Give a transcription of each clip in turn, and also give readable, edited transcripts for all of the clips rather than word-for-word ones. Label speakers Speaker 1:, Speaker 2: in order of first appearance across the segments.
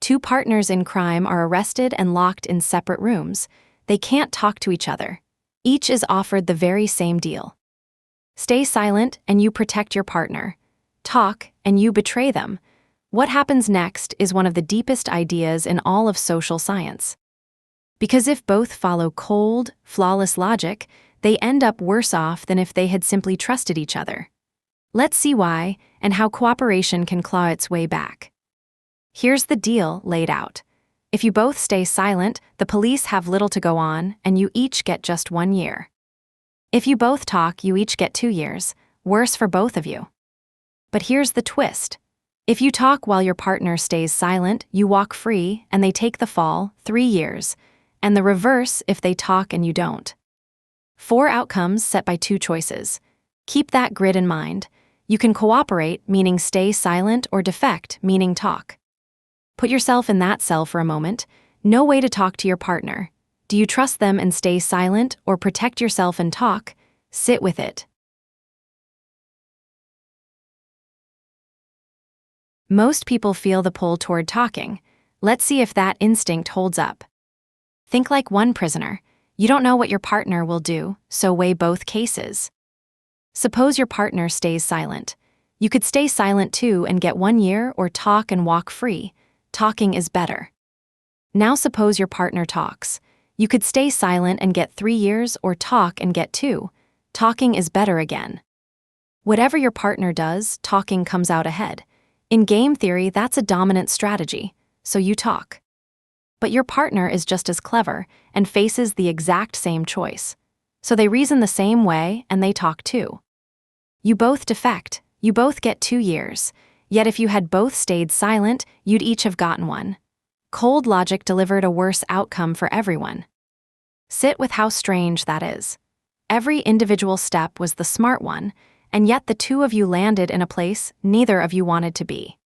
Speaker 1: Two partners in crime are arrested and locked in separate rooms. They can't talk to each other. Each is offered the very same deal. Stay silent and you protect your partner. Talk and you betray them. What happens next is one of the deepest ideas in all of social science. Because if both follow cold, flawless logic, they end up worse off than if they had simply trusted each other. Let's see why and how cooperation can claw its way back. Here's the deal laid out. If you both stay silent, the police have little to go on, and you each get just 1 year. If you both talk, you each get 2 years, worse for both of you. But here's the twist. If you talk while your partner stays silent, you walk free, and they take the fall, 3 years, and the reverse if they talk and you don't. 4 outcomes set by 2 choices. Keep that grid in mind. You can cooperate, meaning stay silent, or defect, meaning talk. Put yourself in that cell for a moment. No way to talk to your partner. Do you trust them and stay silent, or protect yourself and talk? Sit with it. Most people feel the pull toward talking. Let's see if that instinct holds up. Think like one prisoner. You don't know what your partner will do, so weigh both cases. Suppose your partner stays silent. You could stay silent too and get 1 year, or talk and walk free. Talking is better. Now suppose your partner talks. You could stay silent and get 3 years, or talk and get 2. Talking is better again. Whatever your partner does, talking comes out ahead. In game theory, that's a dominant strategy, so you talk. But your partner is just as clever and faces the exact same choice. So they reason the same way and they talk too. You both defect, you both get 2 years. Yet if you had both stayed silent, you'd each have gotten 1. Cold logic delivered a worse outcome for everyone. Sit with how strange that is. Every individual step was the smart one, and yet the 2 of you landed in a place neither of you wanted to be.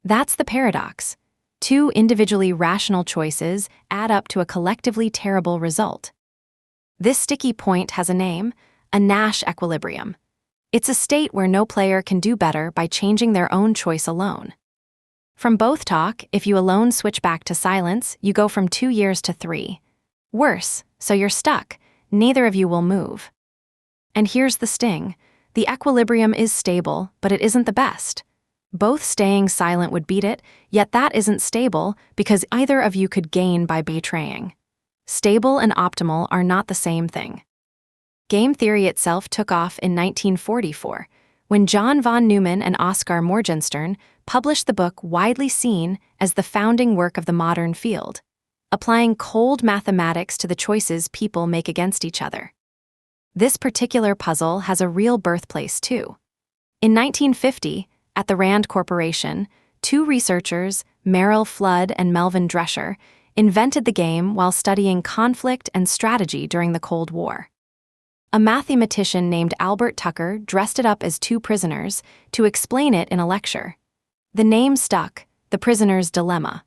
Speaker 1: That's the paradox. 2 individually rational choices add up to a collectively terrible result. This sticky point has a name, a Nash equilibrium. It's a state where no player can do better by changing their own choice alone. From both talk, if you alone switch back to silence, you go from 2 years to 3. Worse, so you're stuck. Neither of you will move. And here's the sting. The equilibrium is stable, but it isn't the best. Both staying silent would beat it, yet that isn't stable because either of you could gain by betraying. Stable and optimal are not the same thing. Game theory itself took off in 1944, when John von Neumann and Oskar Morgenstern published the book widely seen as the founding work of the modern field, applying cold mathematics to the choices people make against each other. This particular puzzle has a real birthplace too. In 1950, at the Rand Corporation, 2 researchers, Merrill Flood and Melvin Drescher, invented the game while studying conflict and strategy during the Cold War. A mathematician named Albert Tucker dressed it up as 2 prisoners to explain it in a lecture. The name stuck, The Prisoner's Dilemma.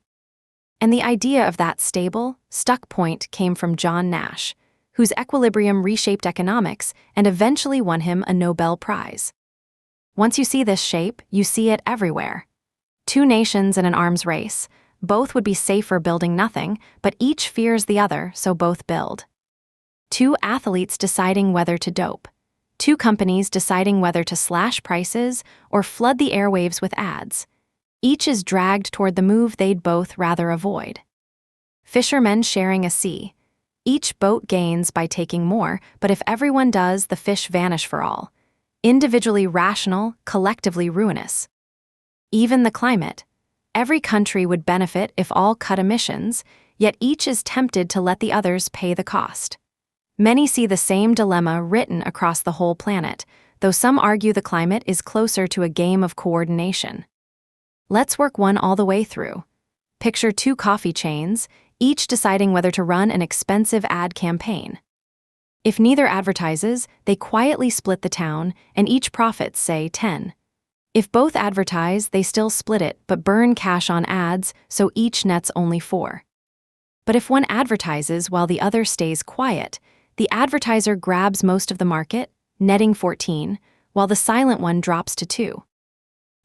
Speaker 1: And the idea of that stable, stuck point came from John Nash, whose equilibrium reshaped economics and eventually won him a Nobel Prize. Once you see this shape, you see it everywhere. 2 nations in an arms race. Both would be safer building nothing, but each fears the other, so both build. 2 athletes deciding whether to dope. 2 companies deciding whether to slash prices or flood the airwaves with ads. Each is dragged toward the move they'd both rather avoid. Fishermen sharing a sea. Each boat gains by taking more, but if everyone does, the fish vanish for all. Individually rational, collectively ruinous. Even the climate. Every country would benefit if all cut emissions, yet each is tempted to let the others pay the cost. Many see the same dilemma written across the whole planet, though some argue the climate is closer to a game of coordination. Let's work one all the way through. Picture 2 coffee chains, each deciding whether to run an expensive ad campaign. If neither advertises, they quietly split the town, and each profits, say, 10. If both advertise, they still split it, but burn cash on ads, so each nets only 4. But if one advertises while the other stays quiet, the advertiser grabs most of the market, netting 14, while the silent one drops to 2.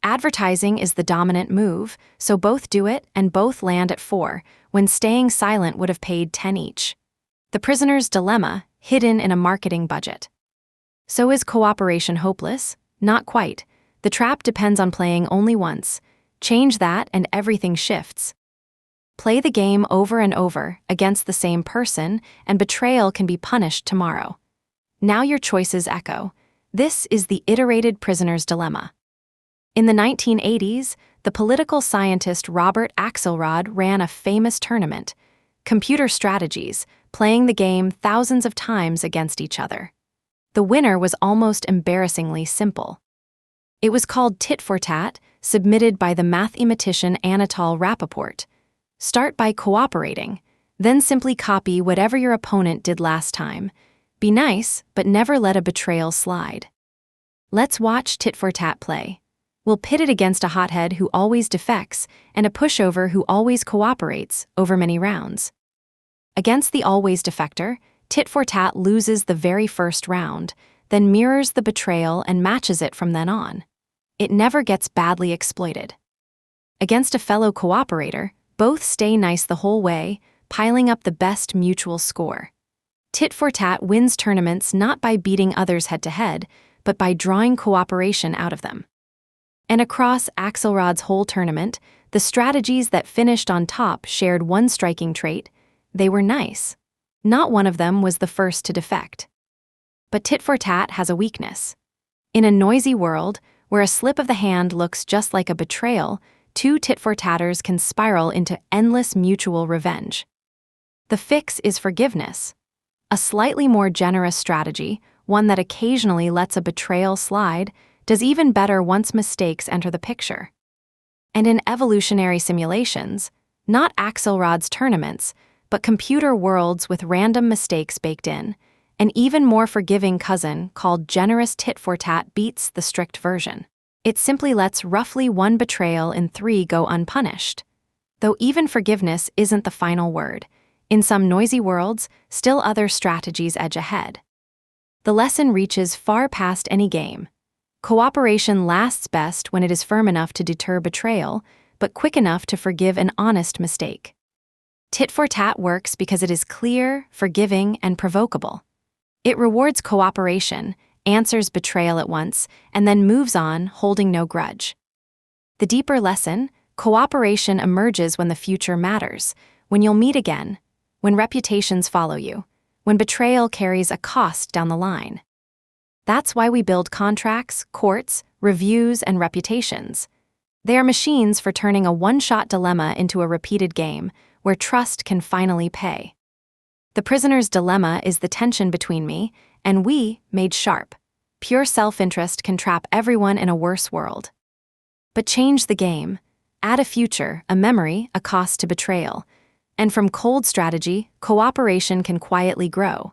Speaker 1: Advertising is the dominant move, so both do it and both land at 4, when staying silent would have paid 10 each. The prisoner's dilemma, hidden in a marketing budget. So is cooperation hopeless? Not quite. The trap depends on playing only once. Change that and everything shifts. Play the game over and over against the same person, and betrayal can be punished tomorrow. Now your choices echo. This is the iterated prisoner's dilemma. In the 1980s, the political scientist Robert Axelrod ran a famous tournament, Computer Strategies, playing the game thousands of times against each other. The winner was almost embarrassingly simple. It was called tit-for-tat, submitted by the mathematician Anatol Rappaport. Start by cooperating, then simply copy whatever your opponent did last time. Be nice, but never let a betrayal slide. Let's watch tit-for-tat play. We'll pit it against a hothead who always defects and a pushover who always cooperates over many rounds. Against the always defector, tit-for-tat loses the very first round, then mirrors the betrayal and matches it from then on. It never gets badly exploited. Against a fellow cooperator, both stay nice the whole way, piling up the best mutual score. Tit-for-tat wins tournaments not by beating others head-to-head, but by drawing cooperation out of them. And across Axelrod's whole tournament, the strategies that finished on top shared one striking trait: they were nice. Not one of them was the first to defect. But tit-for-tat has a weakness. In a noisy world, where a slip of the hand looks just like a betrayal, two tit-for-tatters can spiral into endless mutual revenge. The fix is forgiveness. A slightly more generous strategy, one that occasionally lets a betrayal slide, does even better once mistakes enter the picture. And in evolutionary simulations, not Axelrod's tournaments, but computer worlds with random mistakes baked in, an even more forgiving cousin called generous tit-for-tat beats the strict version. It simply lets roughly 1 betrayal in 3 go unpunished. Though even forgiveness isn't the final word. In some noisy worlds, still other strategies edge ahead. The lesson reaches far past any game. Cooperation lasts best when it is firm enough to deter betrayal, but quick enough to forgive an honest mistake. Tit-for-tat works because it is clear, forgiving, and provocable. It rewards cooperation, answers betrayal at once, and then moves on, holding no grudge. The deeper lesson: cooperation emerges when the future matters, when you'll meet again, when reputations follow you, when betrayal carries a cost down the line. That's why we build contracts, courts, reviews, and reputations. They are machines for turning a one-shot dilemma into a repeated game, where trust can finally pay. The prisoner's dilemma is the tension between me and we made sharp. Pure self-interest can trap everyone in a worse world. But change the game. Add a future, a memory, a cost to betrayal. And from cold strategy, cooperation can quietly grow.